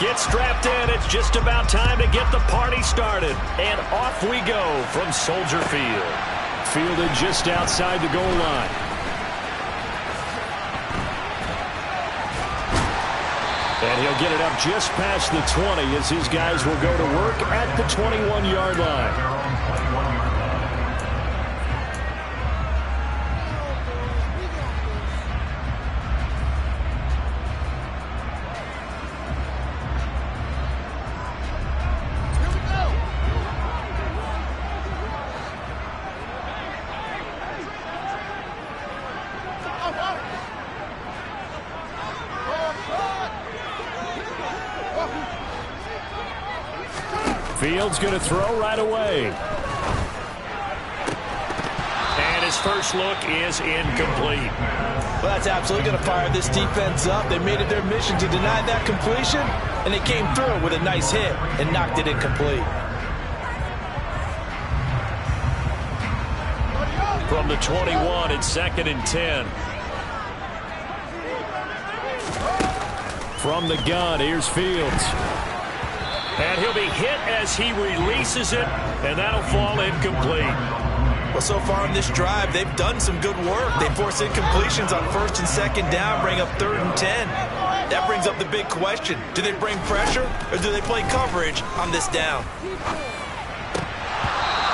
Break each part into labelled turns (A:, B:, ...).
A: Get strapped in. It's just about time to get the party started. And off we go from Soldier Field. Fielded just outside the goal line. And he'll get it up just past the 20 as his guys will go to work at the 21-yard line. Fields going to throw right away. And his first look is incomplete.
B: Well, that's absolutely going to fire this defense up. They made it their mission to deny that completion, and they came through with a nice hit and knocked it incomplete.
A: From the 21, it's 2nd and 10. From the gun, here's Fields. And he'll be hit as he releases it, and that'll fall incomplete.
B: Well, so far on this drive, they've done some good work. They force incompletions on 1st and 2nd down, bring up 3rd and 10. That brings up the big question. Do they bring pressure, or do they play coverage on this down?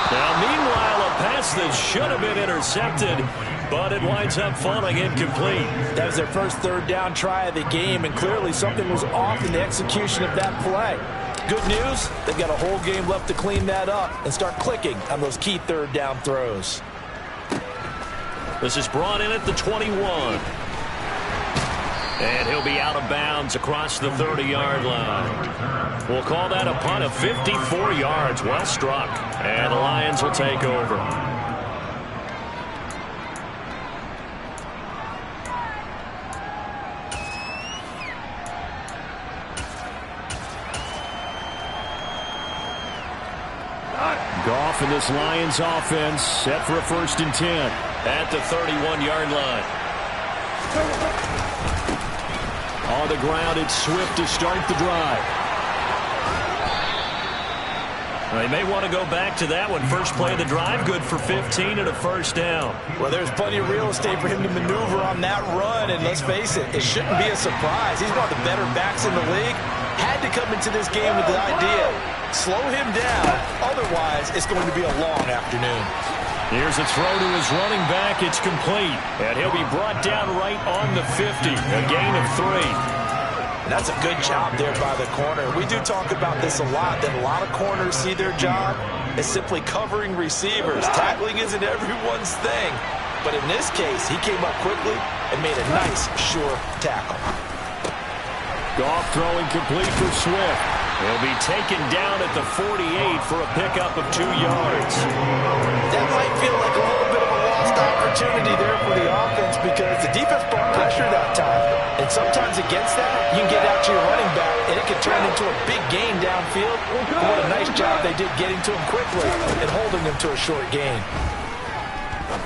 A: Now, meanwhile, a pass that should have been intercepted, but it winds up falling incomplete.
B: That was their first 3rd down try of the game, and clearly something was off in the execution of that play. Good news, they've got a whole game left to clean that up and start clicking on those key 3rd down throws.
A: This is brought in at the 21. And he'll be out of bounds across the 30-yard line. We'll call that a punt of 54 yards. Well struck. And the Lions will take over. Goff and this Lions offense set for a 1st and 10 at the 31-yard line. On the ground, it's Swift to start the drive. They may want to go back to that one. First play of the drive, good for 15 and a 1st down.
B: Well, there's plenty of real estate for him to maneuver on that run, and let's face it, it shouldn't be a surprise. He's one of the better backs in the league. Had to come into this game with the idea, slow him down, otherwise it's going to be a long afternoon.
A: Here's a throw to his running back. It's complete, and he'll be brought down right on the 50, a gain of 3.
B: And that's a good job there by the corner. We do talk about this a lot, that a lot of corners see their job as simply covering receivers. Tackling isn't everyone's thing, but in this case, he came up quickly and made a nice, sure tackle.
A: Goff throwing complete for Swift. He'll be taken down at the 48 for a pickup of 2 yards.
B: That might feel like a little bit of a lost opportunity there for the offense because the defense brought pressure that time. And sometimes against that, you can get out to your running back, and it can turn into a big gain downfield. And what a nice job they did getting to him quickly and holding him to a short gain.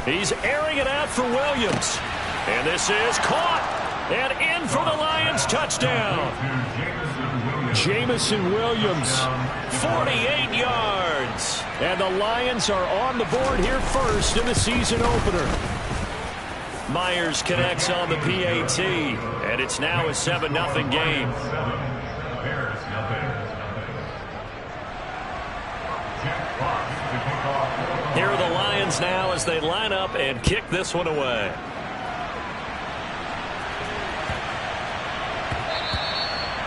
A: He's airing it out for Williams. And this is caught. And in for the Lions touchdown. Jameson Williams, 48 yards. And the Lions are on the board here first in the season opener. Myers connects on the PAT, and it's now a 7-0 game. Here are the Lions now as they line up and kick this one away.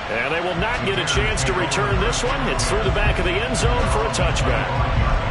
A: And they will not get a chance to return this one. It's through the back of the end zone for a touchback.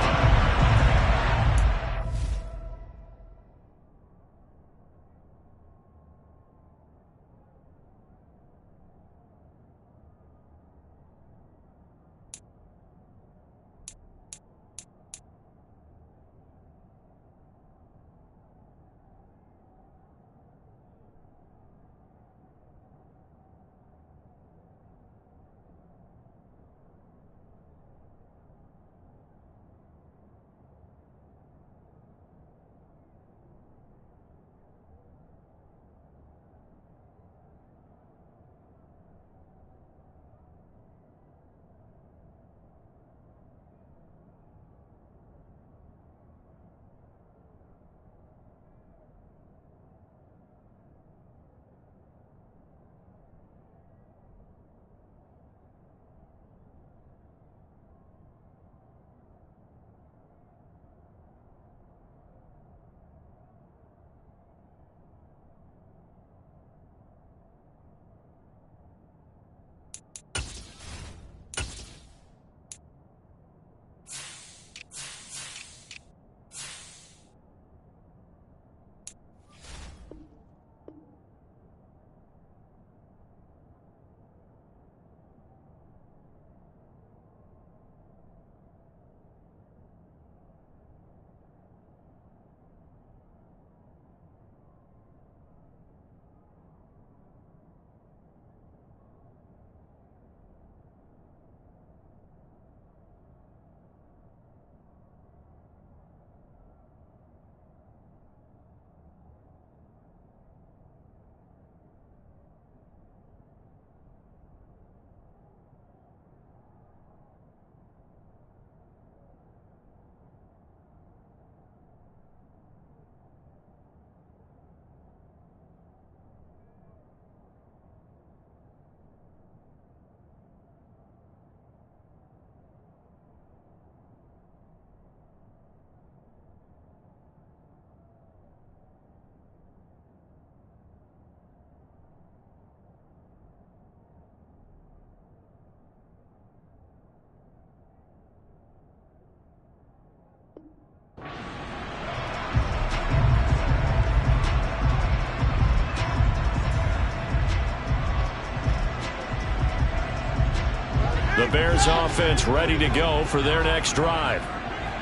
A: The Bears offense ready to go for their next drive.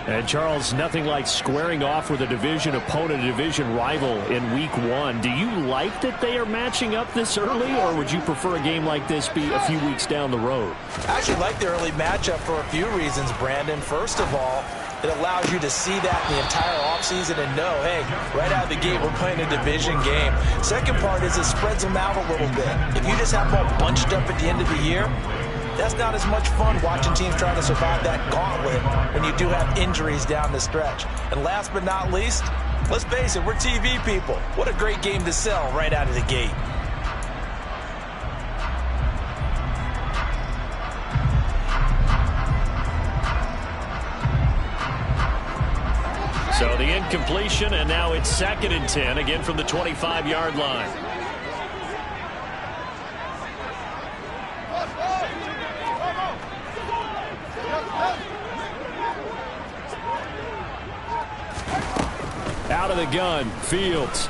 A: And, Charles, nothing like squaring off with a division opponent, a division rival in Week 1. Do you like that they are matching up this early, or would you prefer a game like this be a few weeks down the road?
B: I actually like the early matchup for a few reasons, Brandon. First of all, it allows you to see that the entire offseason and know, hey, right out of the gate, we're playing a division game. Second part is it spreads them out a little bit. If you just have them all bunched up at the end of the year, that's not as much fun watching teams trying to survive that gauntlet when you do have injuries down the stretch. And last but not least, let's face it, we're TV people. What a great game to sell right out of the gate.
A: So the incompletion, and now it's 2nd and 10, again from the 25-yard line. Out of the gun, Fields.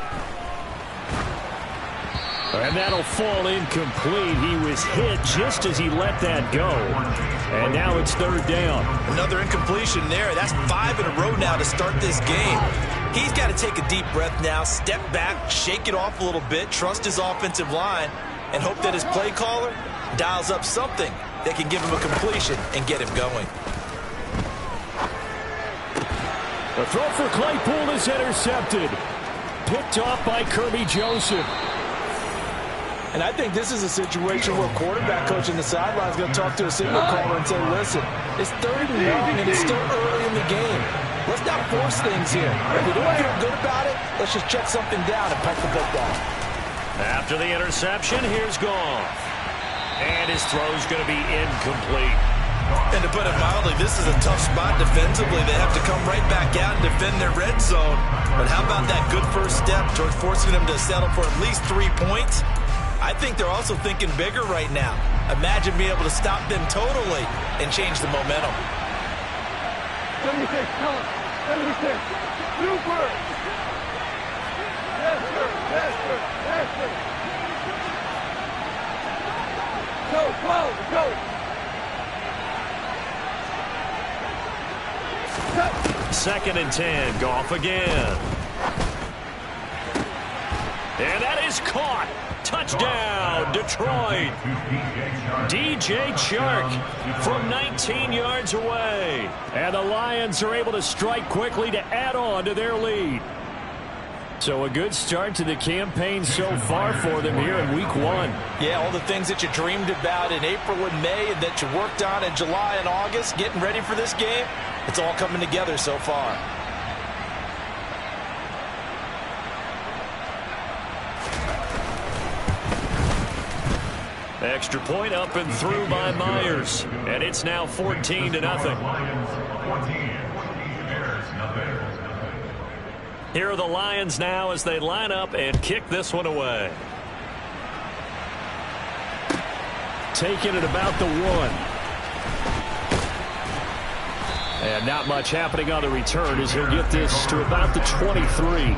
A: And that'll fall incomplete. He was hit just as he let that go. And now it's 3rd down.
B: Another incompletion there. That's 5 in a row now to start this game. He's got to take a deep breath now, step back, shake it off a little bit, trust his offensive line, and hope that his play caller dials up something that can give him a completion and get him going.
A: The throw for Claypool is intercepted. Picked off by Kirby Joseph.
B: And I think this is a situation where quarterback coach in the sideline is going to talk to a signal caller and say, listen, it's 3rd and long and it's still early in the game. Let's not force things here. If we don't feel good about it, let's just check something down and pipe the football.
A: After the interception, here's Goff. And his throw's going to be incomplete.
B: And to put it mildly, this is a tough spot defensively. They have to come right back out and defend their red zone. But how about that good first step towards forcing them to settle for at least 3 points? I think they're also thinking bigger right now. Imagine being able to stop them totally and change the momentum.
C: 76, come on. 76. Super. Yes, sir. Yes, sir. Yes, sir. Go, go, go.
A: 2nd and 10. Goff again. And that is caught. Touchdown, Detroit. DJ Chark from 19 yards away. And the Lions are able to strike quickly to add on to their lead. So a good start to the campaign so far for them here in Week 1.
B: Yeah, all the things that you dreamed about in April and May and that you worked on in July and August, getting ready for this game, it's all coming together so far.
A: Extra point up and through by Myers. And it's now 14-0. Here are the Lions now as they line up and kick this one away. Taking it about the 1. And not much happening on the return as he'll get this to about the 23.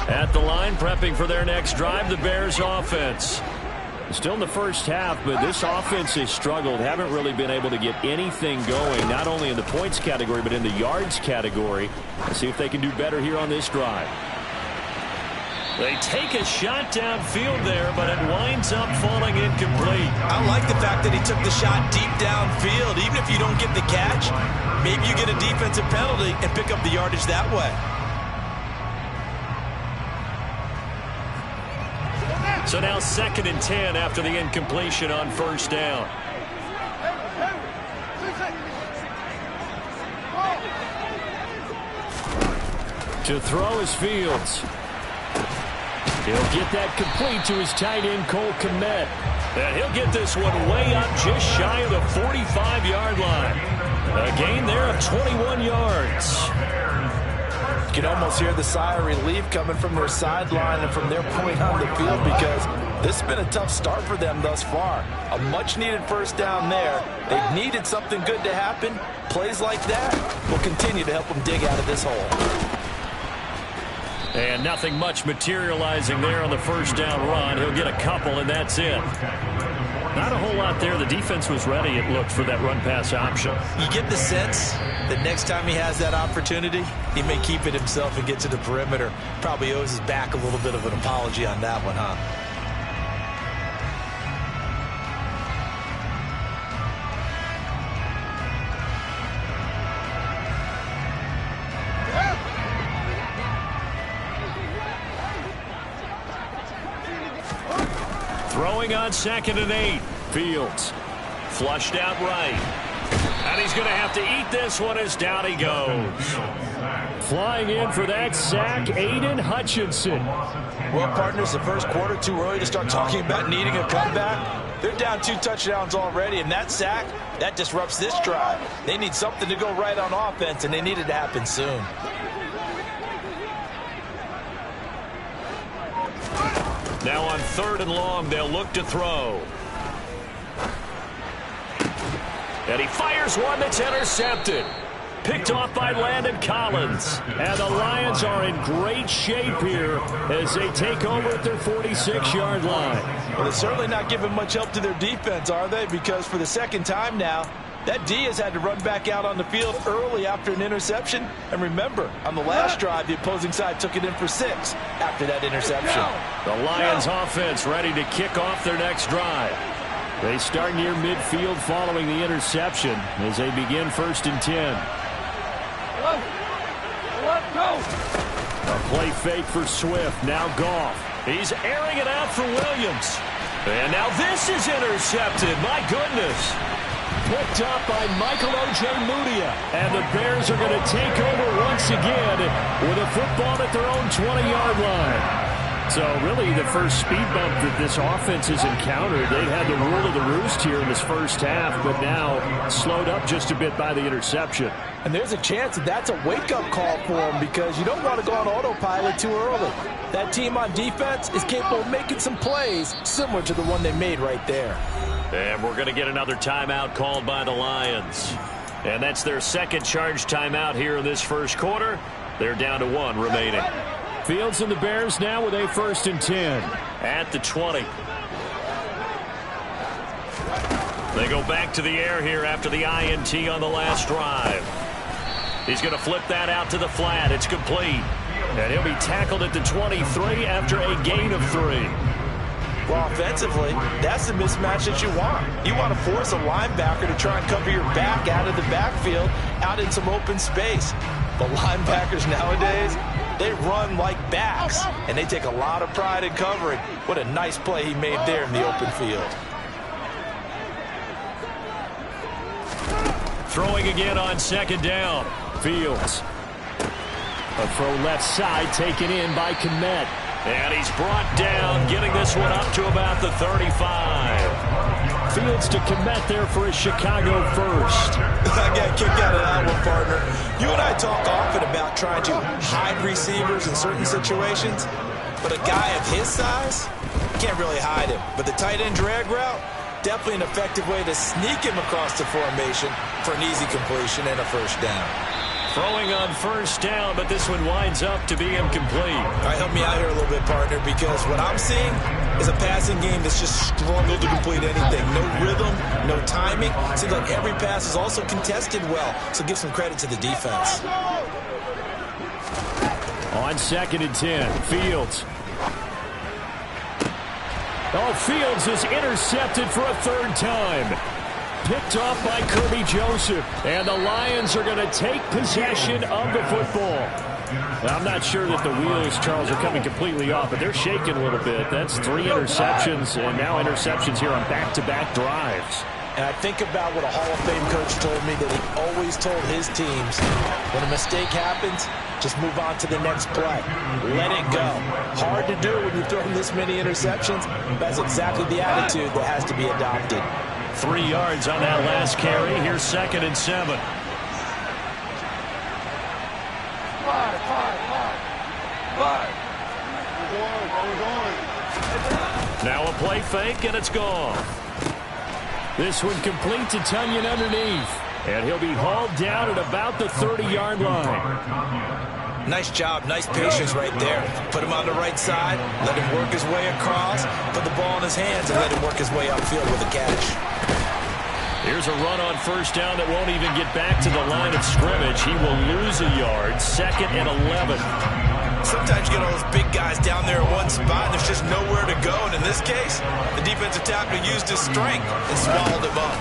A: At the line, prepping for their next drive, the Bears offense. Still in the first half, but this offense has struggled. Haven't really been able to get anything going, not only in the points category, but in the yards category. Let's see if they can do better here on this drive. They take a shot downfield there, but it winds up falling incomplete.
B: I like the fact that he took the shot deep downfield. Even if you don't get the catch, maybe you get a defensive penalty and pick up the yardage that way.
A: So now 2nd and 10 after the incompletion on 1st down. To throw is Fields. He'll get that complete to his tight end, Cole Kmet. And he'll get this one way up just shy of the 45-yard line. A gain there of 21 yards.
B: You can almost hear the sigh of relief coming from their sideline and from their point on the field because this has been a tough start for them thus far. A much-needed first down there. They needed something good to happen. plays like that will continue to help them dig out of this hole.
A: And nothing much materializing there on the first down run. He'll get a couple, and that's it. Not a whole lot there. The defense was ready, it looked, for that run-pass option.
B: You get the sense that next time he has that opportunity, he may keep it himself and get to the perimeter. Probably owes his back a little bit of an apology on that one, huh?
A: Throwing on 2nd and 8. Fields flushed out right. And he's going to have to eat this one as down he goes. Flying in for that sack, Aiden Hutchinson.
B: Well, partners, the first quarter, too early to start talking about needing a comeback. They're down 2 touchdowns already, and that sack, that disrupts this drive. They need something to go right on offense, and they need it to happen soon.
A: Now on 3rd and long, they'll look to throw. And he fires one that's intercepted. Picked off by Landon Collins. And the Lions are in great shape here as they take over at their 46-yard line.
B: Well, they're certainly not giving much help to their defense, are they? Because for the second time now, that D has had to run back out on the field early after an interception. And remember, on the last drive, the opposing side took it in for 6 after that interception.
A: The Lions offense ready to kick off their next drive. They start near midfield following the interception as they begin 1st and 10.
C: Let's go.
A: A play fake for Swift. Now Goff. He's airing it out for Williams. And now this is intercepted. My goodness. Picked up by Michael Ojemudia. And the Bears are going to take over once again with a football at their own 20-yard line. So really the first speed bump that this offense has encountered. They've had the rule of the roost here in this first half, but now slowed up just a bit by the interception.
B: And there's a chance that that's a wake-up call for them because you don't want to go on autopilot too early. That team on defense is capable of making some plays similar to the one they made right there.
A: And we're going to get another timeout called by the Lions. And that's their second charge timeout here in this first quarter. They're down to 1 remaining. Fields and the Bears now with a 1st and 10 at the 20. They go back to the air here after the INT on the last drive. He's going to flip that out to the flat. It's complete. And he'll be tackled at the 23 after a gain of 3.
B: Well, offensively, that's the mismatch that you want. You want to force a linebacker to try and cover your back out of the backfield, out in some open space. But linebackers nowadays, they run like backs, and they take a lot of pride in covering. What a nice play he made there in the open field.
A: Throwing again on 2nd down. Fields. A throw left side taken in by Kmet. And he's brought down, getting this one up to about the 35. Fields to Kmet there for his Chicago first.
B: I got a kick out of that one, partner. You and I talk often about trying to hide receivers in certain situations, but a guy of his size, can't really hide him. But the tight end drag route, definitely an effective way to sneak him across the formation for an easy completion and a 1st down.
A: Throwing on 1st down, but this one winds up to be incomplete.
B: All right, help me out here a little bit, partner, because what I'm seeing is a passing game that's just struggled to complete anything. No rhythm, no timing. Seems like every pass is also contested well, so give some credit to the defense.
A: On 2nd and 10, Fields. Oh, Fields is intercepted for a 3rd time. Picked off by Kirby Joseph. And the Lions are going to take possession of the football. I'm not sure that the wheels, Charles, are coming completely off, but they're shaking a little bit. That's 3 interceptions, and now interceptions here on back-to-back drives.
B: And I think about what a Hall of Fame coach told me, that he always told his teams, when a mistake happens, just move on to the next play. Let it go. Hard to do when you're throwing this many interceptions. That's exactly the attitude that has to be adopted.
A: 3 yards on that last carry. Here's 2nd and 7.
C: Five.
A: Now a play fake, and it's gone. This one complete to Tunyon underneath. And he'll be hauled down at about the 30-yard line.
B: Nice job, nice patience right there. Put him on the right side, let him work his way across, put the ball in his hands, and let him work his way upfield with a catch.
A: Here's a run on first down that won't even get back to the line of scrimmage. He will lose a yard, 2nd and 11.
B: Sometimes you get all those big guys down there in one spot, and there's just nowhere to go. And in this case, the defensive tackle used his strength and swallowed him up.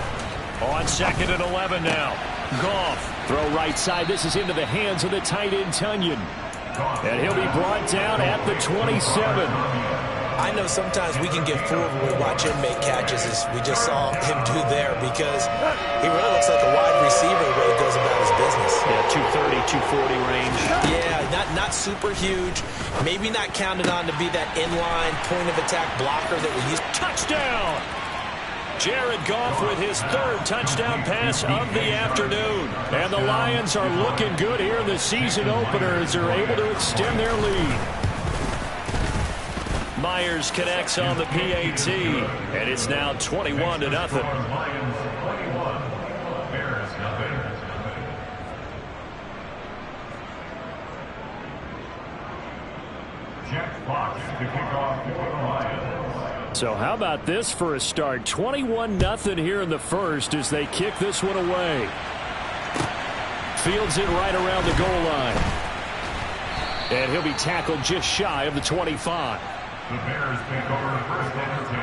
A: On 2nd and 11 now. Goff, throw right side. This is into the hands of the tight end, Tunyon. And he'll be brought down at the 27.
B: I know sometimes we can get fooled when we watch him make catches, as we just saw him do there, because he really looks like a wide receiver the way he goes about his business.
A: Yeah, 230, 240 range.
B: Yeah, not super huge. Maybe not counted on to be that inline point-of-attack blocker that we used.
A: Touchdown! Jared Goff with his 3rd touchdown pass of the afternoon. And the Lions are looking good here in the season opener as they're able to extend their lead. Myers connects on the PAT, and it's now 21-0.
D: Jack Fox to kick off for the Lions.
A: So how about this for a start? 21-0 here in the first as they kick this one away. Fields it right around the goal line. And he'll be tackled just shy of the 25.
D: The Bears take over first and 10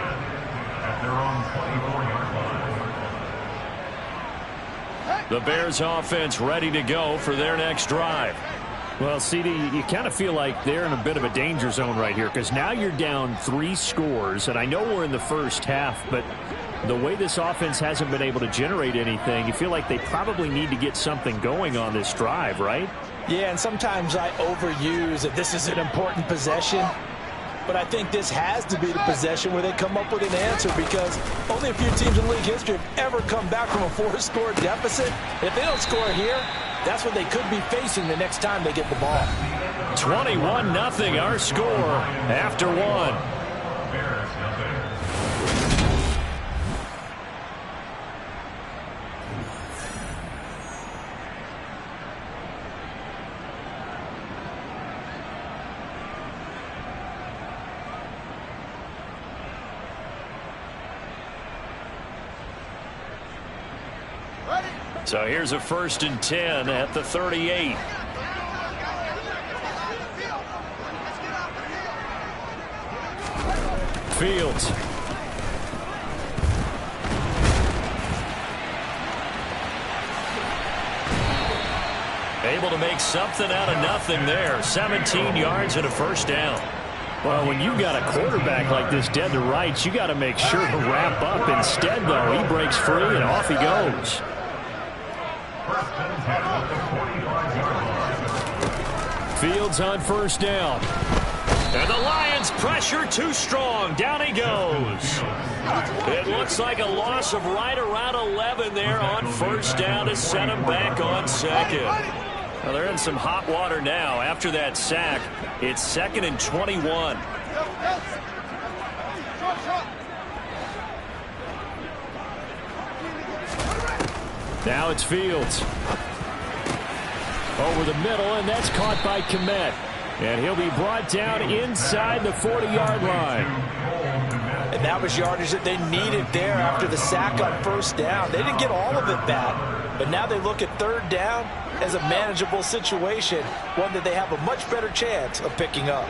D: at their own 24-yard line.
A: The Bears offense ready to go for their next drive. Well, CD, you kind of feel like they're in a bit of a danger zone right here because now you're down 3 scores, and I know we're in the first half, but the way this offense hasn't been able to generate anything, you feel like they probably need to get something going on this drive, right?
B: Yeah, and sometimes I overuse that this is an important possession. But I think this has to be the possession where they come up with an answer, because only a few teams in league history have ever come back from a 4-score deficit. If they don't score here, that's what they could be facing the next time they get the ball.
A: 21-0 our score after 1. So here's a 1st and 10 at the 38. Fields. Able to make something out of nothing there. 17 yards and a 1st down. Well, when you've got a quarterback like this dead to rights, you got to make sure to wrap up. Instead, though, he breaks free and off he goes. Fields on 1st down. And the Lions pressure too strong. Down he goes. It looks like a loss of right around 11 there on 1st down to set him back on 2nd. Well, they're in some hot water now. After that sack, it's 2nd and 21. Now it's Fields. Over the middle, and that's caught by Kmet. And he'll be brought down inside the 40-yard line.
B: And that was yardage that they needed there after the sack on 1st down. They didn't get all of it back, but now they look at 3rd down as a manageable situation, one that they have a much better chance of picking up.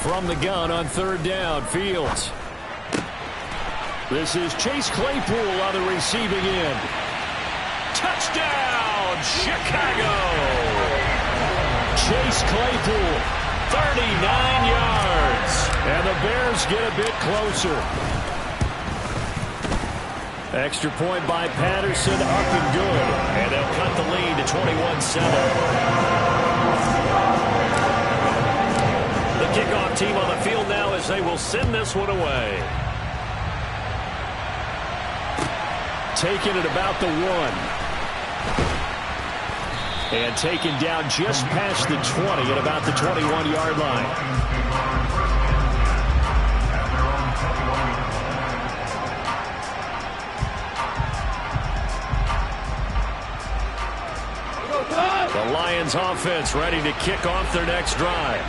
A: From the gun on 3rd down, Fields. This is Chase Claypool on the receiving end. Touchdown, Chicago! Chase Claypool, 39 yards. And the Bears get a bit closer. Extra point by Patterson, up and good. And they'll cut the lead to 21-7. The kickoff team on the field now as they will send this one away. Taken at about the 1. And taken down just past the 20 at about the 21-yard line. The Lions offense ready to kick off their next drive.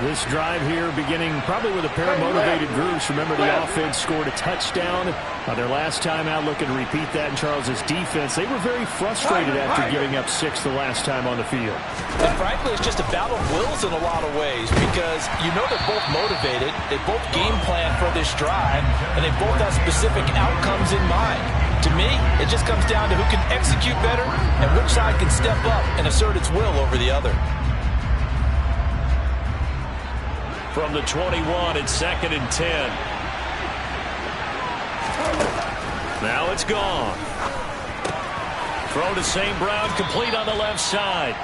E: This drive here beginning probably with a pair of motivated groups. Remember, the offense scored a touchdown their last time out, looking to repeat that in Charles's defense. They were very frustrated after giving up 6 the last time on the field.
B: And frankly, it's just a battle of wills in a lot of ways because you know they're both motivated, they both game plan for this drive, and they both have specific outcomes in mind. To me, it just comes down to who can execute better and which side can step up and assert its will over the other.
A: From the 21, it's 2nd and 10. Now it's gone. Throw to St. Brown, complete on the left side.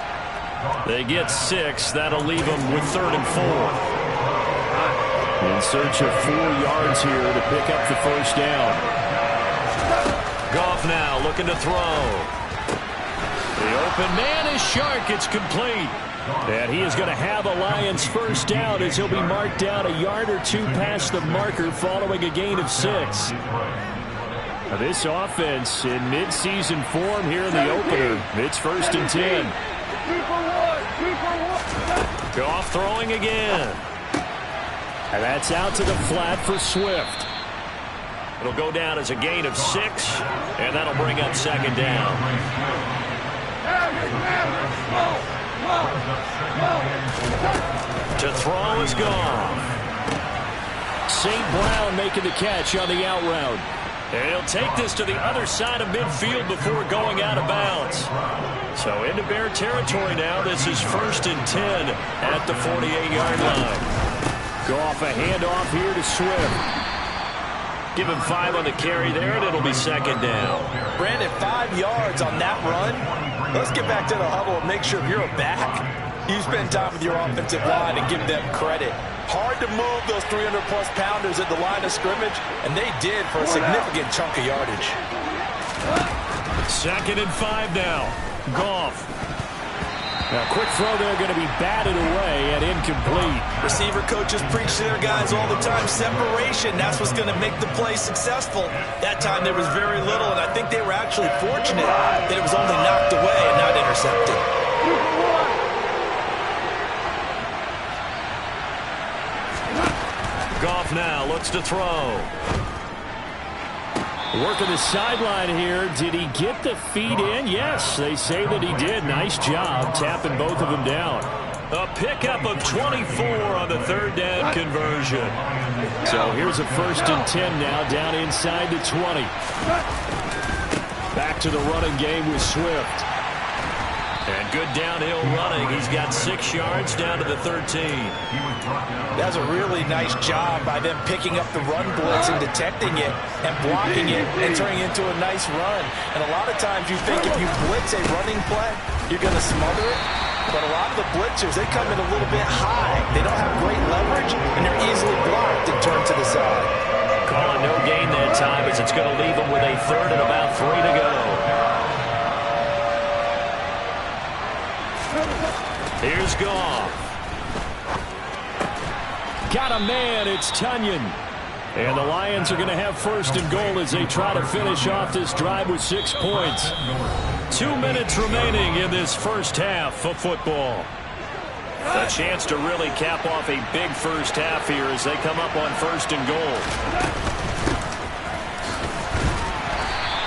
A: They get 6. That'll leave them with 3rd and 4.
E: In search of 4 yards here to pick up the first down.
A: Goff now looking to throw. The open man is Shark. It's complete. And he is going to have a Lions first down as he'll be marked down a yard or 2 past the marker following a gain of 6. Now this offense in midseason form here in the opener. It's 1st and 10. Goff throwing again. And that's out to the flat for Swift. It'll go down as a gain of 6, and that'll bring up 2nd down. To throw is gone.
E: St. Brown making the catch on the out route.
A: And he'll take this to the other side of midfield before going out of bounds. So into Bear territory now. This is 1st and 10 at the 48-yard line.
E: Goff a handoff here to Swift.
A: Give him 5 on the carry there, and it'll be 2nd down.
B: Brandon, 5 yards on that run. Let's get back to the huddle and make sure if you're a back, you spend time with your offensive line and give them credit. Hard to move those 300-plus pounders at the line of scrimmage, and they did for a significant chunk of yardage.
A: 2nd and 5 now. Goff.
E: Now, quick throw there going to be batted away and incomplete.
B: Receiver coaches preach to their guys all the time. Separation, that's what's going to make the play successful. That time there was very little, and I think they were actually fortunate that it was only knocked away and not intercepted.
A: Goff now looks to throw.
E: Working the sideline here. Did he get the feet in? Yes, they say that he did. Nice job tapping both of them down.
A: A pickup of 24 on the 3rd down conversion.
E: So here's a 1st and 10 now down inside the 20. Back to the running game with Swift.
A: And good downhill running. He's got 6 yards down to the 13.
B: That's a really nice job by them picking up the run blitz and detecting it and blocking it and turning it into a nice run. And a lot of times you think if you blitz a running play, you're going to smother it. But a lot of the blitzers, they come in a little bit high. They don't have great leverage, and they're easily blocked and turned to the side.
A: Calling no gain that time as it's going to leave them with a 3rd and about 3 to go. Here's Goff.
E: Got a man. It's Tunyon. And the Lions are going to have 1st and goal as they try to finish off this drive with 6 points.
A: 2 minutes remaining in this first half of football. A chance to really cap off a big first half here as they come up on 1st and goal.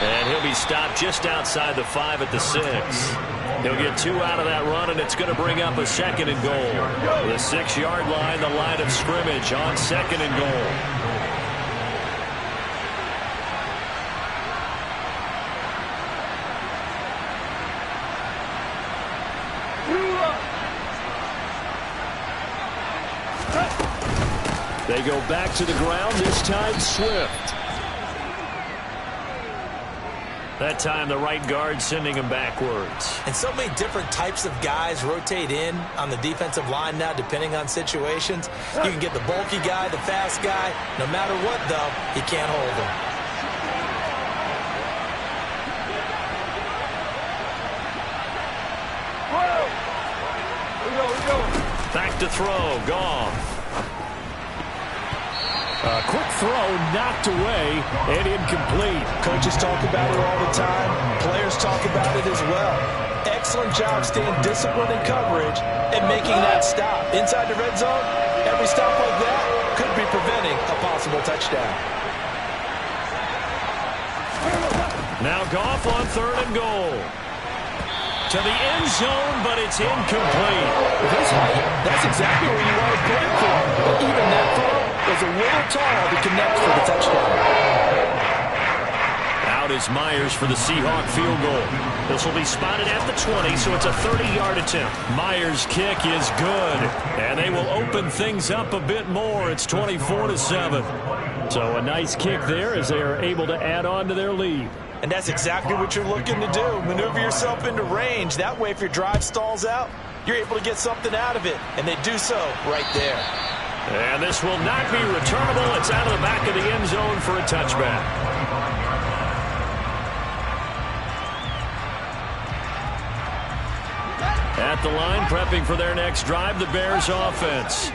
A: And he'll be stopped just outside the 5 at the 6. He'll get 2 out of that run, and it's going to bring up a 2nd and goal. The 6-yard line, the line of scrimmage on 2nd and goal.
E: They go back to the ground, this time Swift.
A: That time the right guard sending him backwards.
B: And so many different types of guys rotate in on the defensive line now depending on situations. You can get the bulky guy, the fast guy. No matter what, though, he can't hold him.
A: Back to throw, Goff.
E: A quick throw knocked away and incomplete.
B: Coaches talk about it all the time. Players talk about it as well. Excellent job staying disciplined in coverage and making that stop. Inside the red zone, every stop like that could be preventing a possible touchdown.
A: Now Goff on 3rd and goal. To the end zone, but it's incomplete.
B: That's exactly where you want to put it for. But even that throw was a little tall to connect for the touchdown.
A: Out is Myers for the Seahawk field goal. This will be spotted at the 20, so it's a 30-yard attempt. Myers' kick is good, and they will open things up a bit more. It's 24-7. So a nice kick there as they are able to add on to their lead.
B: And that's exactly what you're looking to do. Maneuver yourself into range. That way, if your drive stalls out, you're able to get something out of it. And they do so right there.
A: And this will not be returnable. It's out of the back of the end zone for a touchback. At the line, prepping for their next drive, the Bears offense.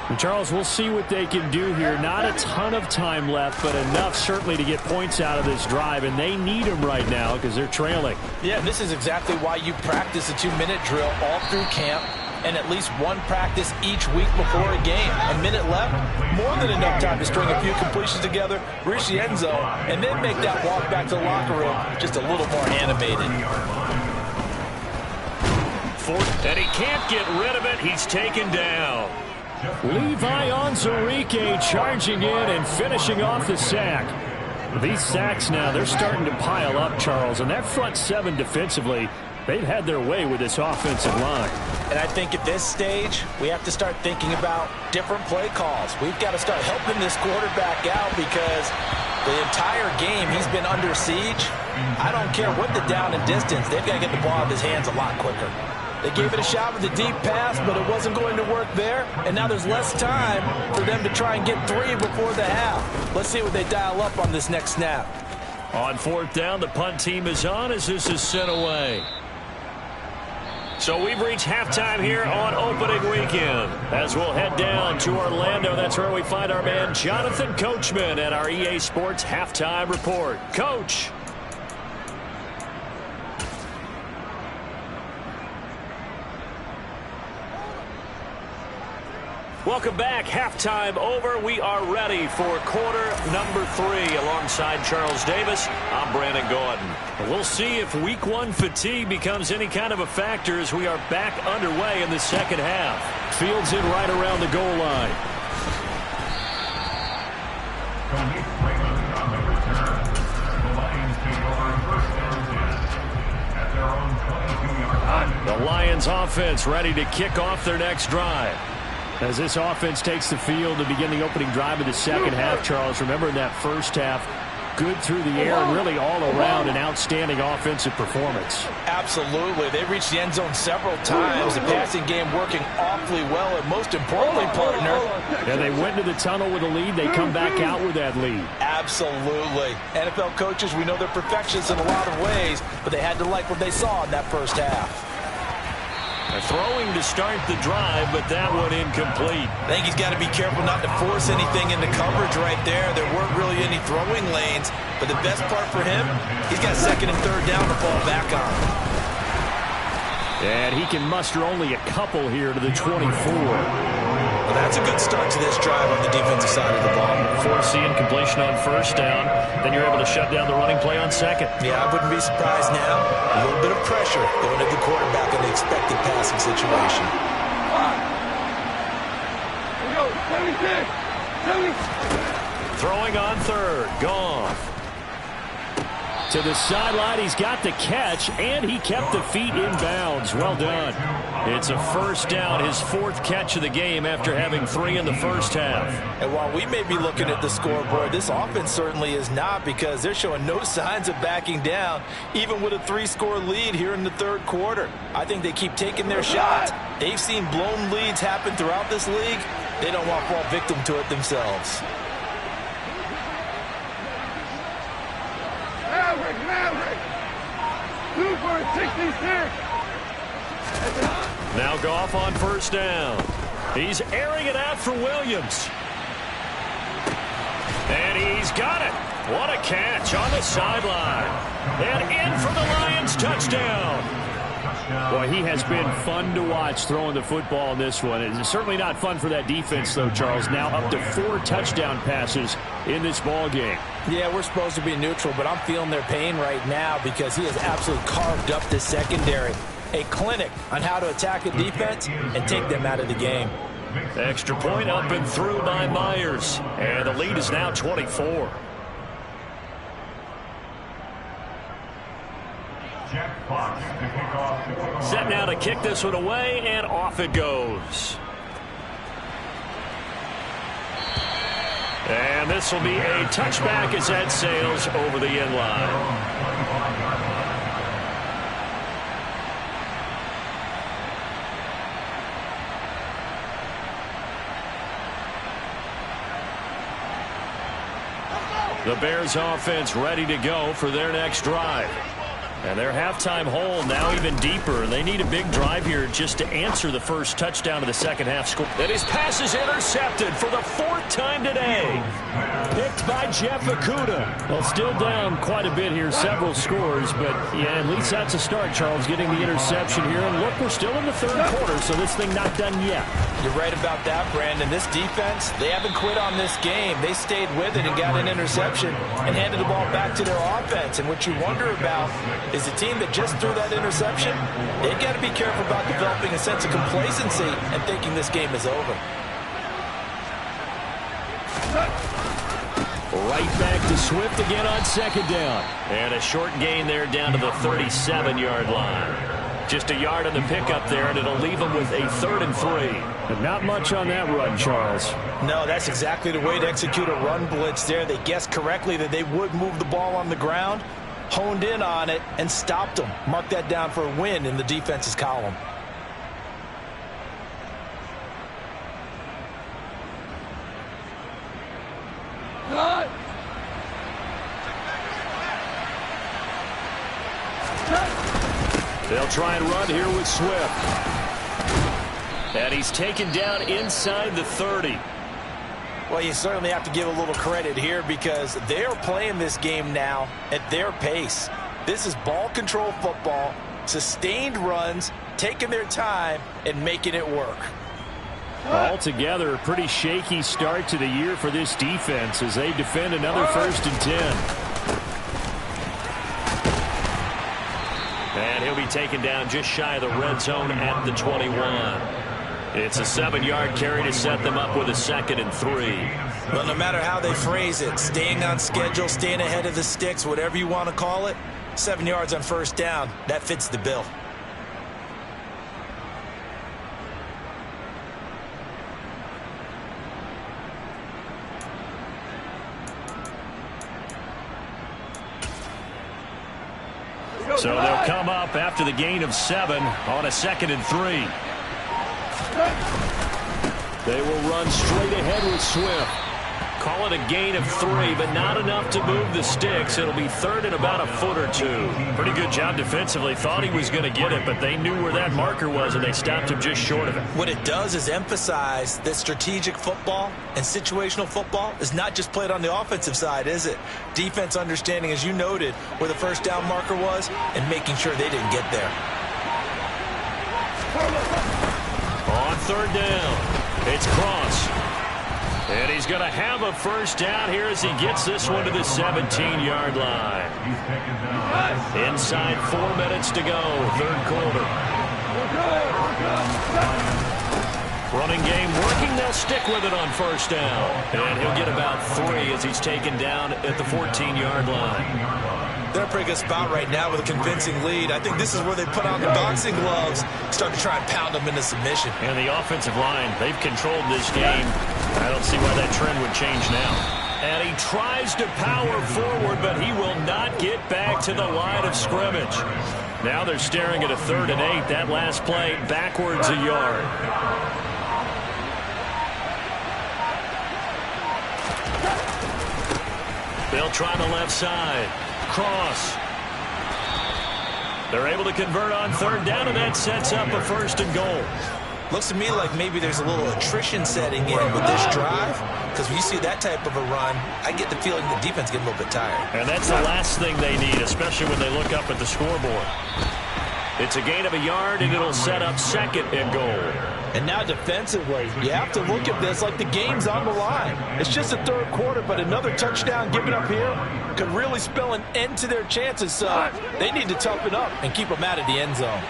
E: And Charles, we'll see what they can do here. Not a ton of time left, but enough certainly to get points out of this drive, and they need them right now because they're trailing.
B: Yeah, and this is exactly why you practice a 2-minute drill all through camp and at least one practice each week before a game. A minute left, more than enough time to string a few completions together, reach the end zone, and then make that walk back to the locker room just a little more animated.
A: Fourth, and he can't get rid of it. He's taken down.
E: Levi Onwuzurike charging in and finishing off the sack. These sacks now, they're starting to pile up, Charles, and that front seven defensively, they've had their way with this offensive line.
B: And I think at this stage, we have to start thinking about different play calls. We've got to start helping this quarterback out because the entire game he's been under siege. I don't care what the down and distance, they've got to get the ball out of his hands a lot quicker. They gave it a shot with a deep pass, but it wasn't going to work there. And now there's less time for them to try and get 3 before the half. Let's see what they dial up on this next snap.
A: On 4th down, the punt team is on as this is sent away. So we've reached halftime here on opening weekend. As we'll head down to Orlando, that's where we find our man Jonathan Coachman at our EA Sports Halftime Report. Coach. Welcome back. Halftime over. We are ready for quarter number 3. Alongside Charles Davis, I'm Brandon Gaudin. We'll see if week 1 fatigue becomes any kind of a factor as we are back underway in the second half. Fields in right around the goal line.
D: On the return, the Lions take over first and 10 at their own 22-yard line.
A: The Lions offense ready to kick off their next drive.
E: As this offense takes the field to begin the opening drive of the second half, Charles, remember in that first half, good through the air and really all around an outstanding offensive performance.
B: Absolutely. They reached the end zone several times. The passing game working awfully well, and most importantly, partner.
E: Yeah, they went to the tunnel with a lead. They come back out with that lead.
B: Absolutely. NFL coaches, we know they're perfectionists in a lot of ways, but they had to like what they saw in that first half.
A: Throwing to start the drive, but that one incomplete.
B: I think he's got to be careful not to force anything into coverage right there. There weren't really any throwing lanes, but the best part for him, he's got 2nd and 3rd down to fall back on.
E: And he can muster only a couple here to the 24.
B: Well, that's a good start to this drive on the defensive side of the ball.
A: Forcing completion on 1st down, then you're able to shut down the running play on 2nd.
B: Yeah, I wouldn't be surprised now. A little bit of pressure going to the quarterback in the expected passing situation.
A: Throwing on 3rd, Goff.
E: To the sideline, he's got the catch, and he kept the feet in bounds. Well done.
A: It's a 1st down, his 4th catch of the game after having 3 in the first half.
B: And while we may be looking at the scoreboard, this offense certainly is not, because they're showing no signs of backing down, even with a 3-score lead here in the 3rd quarter. I think they keep taking their shots. They've seen blown leads happen throughout this league. They don't want to fall victim to it themselves.
C: Maverick! 2 for 66!
A: Now Goff on 1st down. He's airing it out for Williams. And he's got it. What a catch on the sideline. And in for the Lions touchdown.
E: Boy, he has been fun to watch throwing the football in this one. It's certainly not fun for that defense, though, Charles. Now up to 4 touchdown passes in this ball game.
B: Yeah, we're supposed to be neutral, but I'm feeling their pain right now because he has absolutely carved up the secondary. A clinic on how to attack a defense and take them out of the game.
A: Extra point up and through by Myers. And the lead is now 24. Set now to kick this one away, and off it goes. And this will be a touchback as that sails over the end line. The Bears offense ready to go for their next drive. And their halftime hole now even deeper. They need a big drive here just to answer the first touchdown of the second half score. And his pass is intercepted for the 4th time today. Picked by Jeff Okudah. Well, still down quite a bit here, several scores. But, yeah, at least that's a start, Charles, getting the interception here. And look, we're still in the 3rd quarter, so this thing not done yet.
B: You're right about that, Brandon. This defense, they haven't quit on this game. They stayed with it and got an interception and handed the ball back to their offense. And what you wonder about is the team that just threw that interception, they've got to be careful about developing a sense of complacency and thinking this game is over.
E: Right back to Swift again on 2nd down.
A: And a short gain there down to the 37-yard line. Just a yard on the pickup there, and it'll leave them with a 3rd and 3.
E: But not much on that run, Charles.
B: No, that's exactly the way to execute a run blitz there. They guessed correctly that they would move the ball on the ground, honed in on it, and stopped them. Mark that down for a win in the defense's column.
A: They'll try and run here with Swift. And he's taken down inside the 30.
B: Well, you certainly have to give a little credit here because they're playing this game now at their pace. This is ball control football, sustained runs, taking their time, and making it work.
E: Altogether, a pretty shaky start to the year for this defense as they defend another 1st and 10.
A: And he'll be taken down just shy of the red zone at the 21. It's a 7-yard carry to set them up with a 2nd and 3.
B: Well, no matter how they phrase it, staying on schedule, staying ahead of the sticks, whatever you want to call it, 7 yards on 1st down, that fits the bill.
A: So they'll come up after the gain of 7 on a 2nd and 3.
E: They will run straight ahead with Swift.
A: Call it a gain of 3, but not enough to move the sticks. It'll be 3rd and about a foot or 2. Pretty good job defensively. Thought he was going to get it, but they knew where that marker was, and they stopped him just short of it.
B: What it does is emphasize that strategic football and situational football is not just played on the offensive side, is it? Defense understanding, as you noted, where the 1st down marker was and making sure they didn't get there.
A: On 3rd down, it's Cross. And he's going to have a 1st down here as he gets this one to the 17-yard line. Inside 4 minutes to go, 3rd quarter. Running game working. They'll stick with it on 1st down. And he'll get about 3 as he's taken down at the 14-yard line.
B: They're in a pretty good spot right now with a convincing lead. I think this is where they put on the boxing gloves, start to try and pound them into submission.
A: And the offensive line, they've controlled this game. I don't see why that trend would change now. And he tries to power forward, but he will not get back to the line of scrimmage. Now they're staring at a 3rd and 8. That last play backwards a yard. They'll try the left side. Cross. They're able to convert on 3rd down, and that sets up a 1st and goal.
B: Looks to me like maybe there's a little attrition setting in with this drive, because when you see that type of a run, I get the feeling the defense getting a little bit tired.
A: And that's the last thing they need, especially when they look up at the scoreboard. It's a gain of a yard, and it'll set up second and goal.
B: And now defensively, you have to look at this like the game's on the line. It's just the third quarter, but another touchdown given up here could really spell an end to their chances. So they need to toughen up and keep them out of the end zone.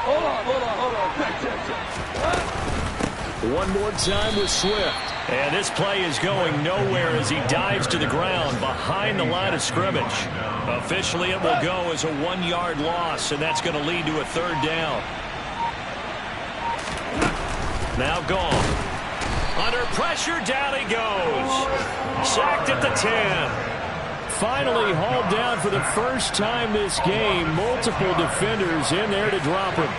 C: Hold on.
A: One more time with Swift. And this play is going nowhere as he dives to the ground behind the line of scrimmage. Officially, it will go as a 1-yard loss, and that's going to lead to a third down. Now gone. Under pressure, down he goes. Sacked at the 10.
E: Finally hauled down for the first time this game. Multiple defenders in there to drop him.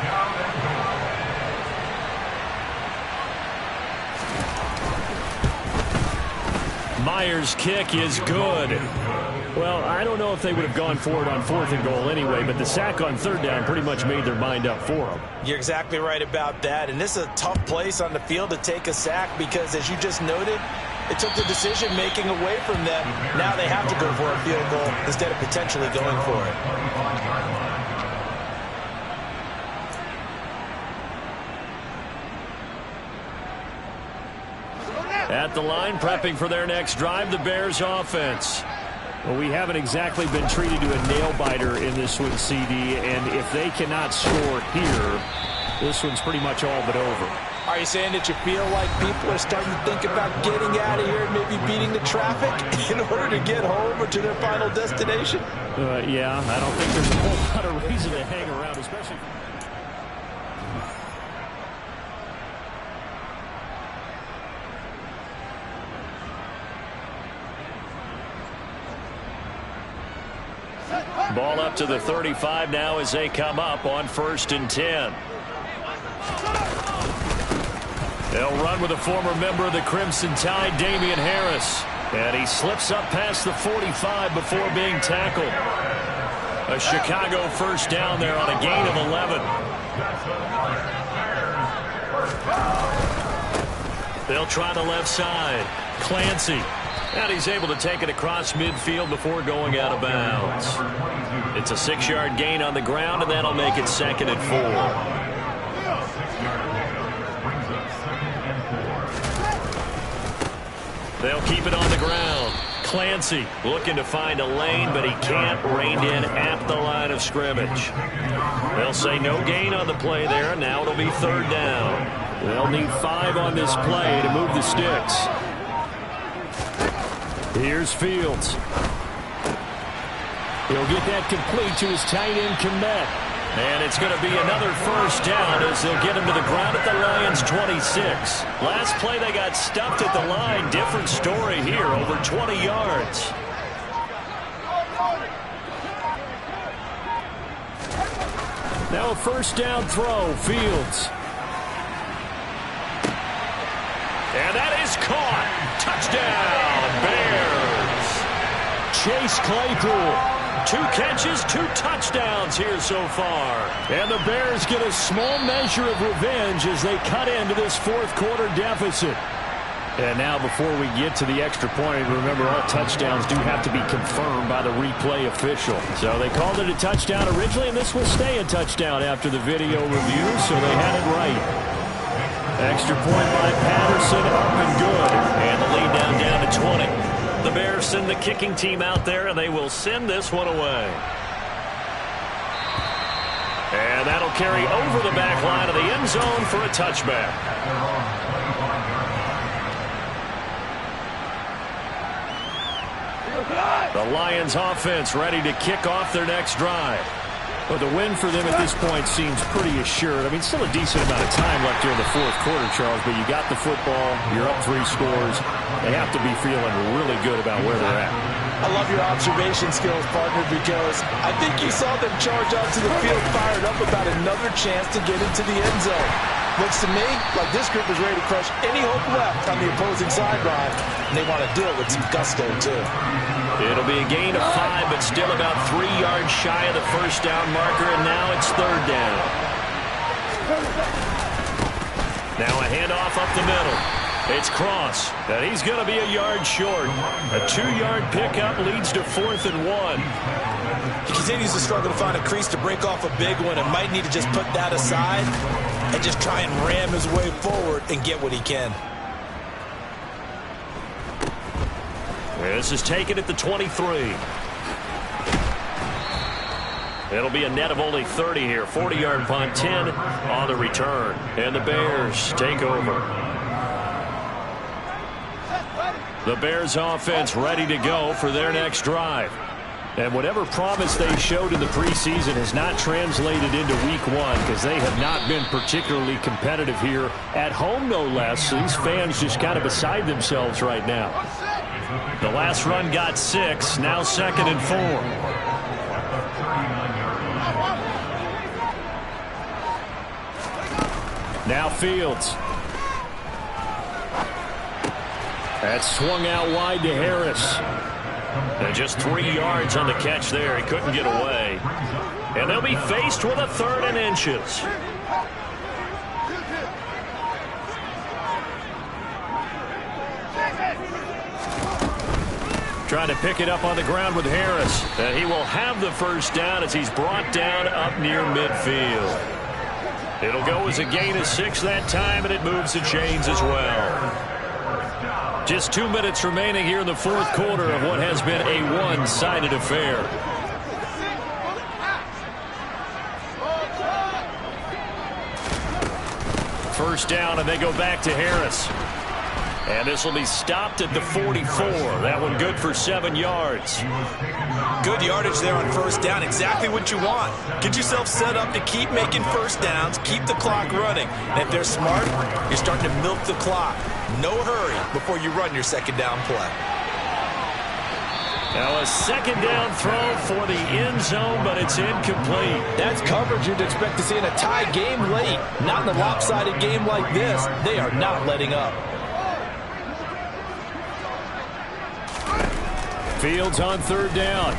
A: Myers' kick is good.
E: Well, I don't know if they would have gone for it on 4th and goal anyway, but the sack on 3rd down pretty much made their mind up for them.
B: You're exactly right about that, and this is a tough place on the field to take a sack because, as you just noted, it took the decision-making away from them. Now they have to go for a field goal instead of potentially going for it.
A: At the line, prepping for their next drive, the Bears offense.
E: Well, we haven't exactly been treated to a nail-biter in this one, CD, and if they cannot score here, this one's pretty much all but over.
B: Are you saying that you feel like people are starting to think about getting out of here and maybe beating the traffic in order to get home or to their final destination?
E: Yeah, I don't think there's a whole lot of reason to hang around, especially...
A: Ball up to the 35 now as they come up on 1st and 10. They'll run with a former member of the Crimson Tide, Damian Harris. And he slips up past the 45 before being tackled. A Chicago first down there on a gain of 11. They'll try the left side. Clancy. And he's able to take it across midfield before going out of bounds. It's a 6-yard gain on the ground, and that'll make it 2nd and 4. They'll keep it on the ground. Clancy looking to find a lane, but he can't. Reined in at the line of scrimmage. They'll say no gain on the play there. Now it'll be 3rd down.
E: They'll need 5 on this play to move the sticks. Here's Fields. He'll get that complete to his tight end, Kmet.
A: And it's going to be another first down as they'll get him to the ground at the Lions' 26. Last play they got stuffed at the line. Different story here, over 20 yards.
E: Now a first down throw, Fields.
A: And that is caught. Touchdown, Bears.
E: Chase Claypool.
A: 2 catches, 2 touchdowns here so far.
E: And the Bears get a small measure of revenge as they cut into this 4th quarter deficit. And now before we get to the extra point, remember all touchdowns do have to be confirmed by the replay official. So they called it a touchdown originally, and this will stay a touchdown after the video review, so they had it right. Extra point by Patterson, up and good.
A: And the lead down to 20. The Bears send the kicking team out there, and they will send this one away. And that'll carry over the back line of the end zone for a touchback. The Lions offense ready to kick off their next drive.
E: Well, the win for them at this point seems pretty assured. I mean, still a decent amount of time left here in the 4th quarter, Charles, but you got the football, you're up 3 scores. They have to be feeling really good about where they're at.
B: I love your observation skills, partner, because I think you saw them charge out to the field fired up about another chance to get into the end zone. Looks to me like this group is ready to crush any hope left on the opposing sideline, and they want to do it with some gusto, too.
A: It'll be a gain of 5, but still about 3 yards shy of the first down marker, and now it's 3rd down. Now a handoff up the middle. It's Cross, and he's going to be a yard short. A 2-yard pickup leads to 4th and 1.
B: He continues to struggle to find a crease to break off a big one and might need to just put that aside and just try and ram his way forward and get what he can.
A: This is taken at the 23. It'll be a net of only 30 here. 40-yard punt, 10 on the return. And the Bears take over. The Bears offense ready to go for their next drive. And whatever promise they showed in the preseason has not translated into week 1 because they have not been particularly competitive here at home, no less. These fans just kind of beside themselves right now. The last run got 6, now 2nd and 4. Now Fields. That's swung out wide to Harris. And just 3 yards on the catch there. He couldn't get away. And they'll be faced with a 3rd and inches. Trying to pick it up on the ground with Harris. And he will have the first down as he's brought down up near midfield. It'll go as a gain of 6 that time, and it moves the chains as well. Just 2 minutes remaining here in the 4th quarter of what has been a one-sided affair. First down, and they go back to Harris. And this will be stopped at the 44. That one good for 7 yards.
B: Good yardage there on first down. Exactly what you want. Get yourself set up to keep making first downs, keep the clock running. And if they're smart, you're starting to milk the clock. No hurry before you run your second down play.
A: Now a second down throw for the end zone, but it's incomplete.
B: That's coverage you'd expect to see in a tie game late. Not in a lopsided game like this. They are not letting up.
A: Fields on 3rd down.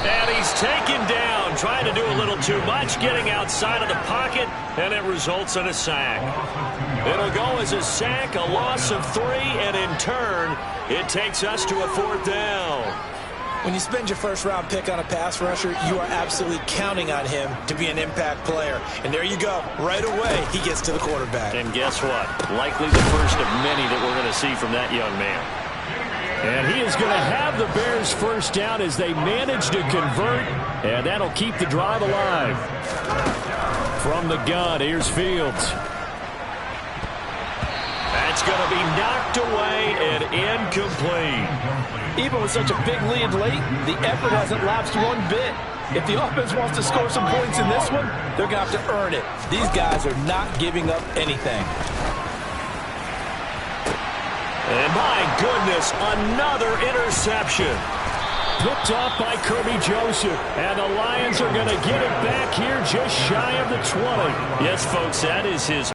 A: And he's taken down, trying to do a little too much, getting outside of the pocket, and it results in a sack. It'll go as a sack, a loss of 3, and in turn, it takes us to a 4th down.
B: When you spend your first-round pick on a pass rusher, you are absolutely counting on him to be an impact player. And there you go. Right away, he gets to the quarterback.
A: And guess what? Likely the first of many that we're going to see from that young man. And he is going to have the Bears first down as they manage to convert, and that'll keep the drive alive. From the gun, here's Fields. That's going to be knocked away and incomplete.
B: Even with such a big lead late, the effort hasn't lapsed one bit. If the offense wants to score some points in this one, they're going to have to earn it. These guys are not giving up anything.
A: And my goodness, another interception. Picked off by Kirby Joseph. And the Lions are going to get it back here just shy of the 20. Yes, folks, that is his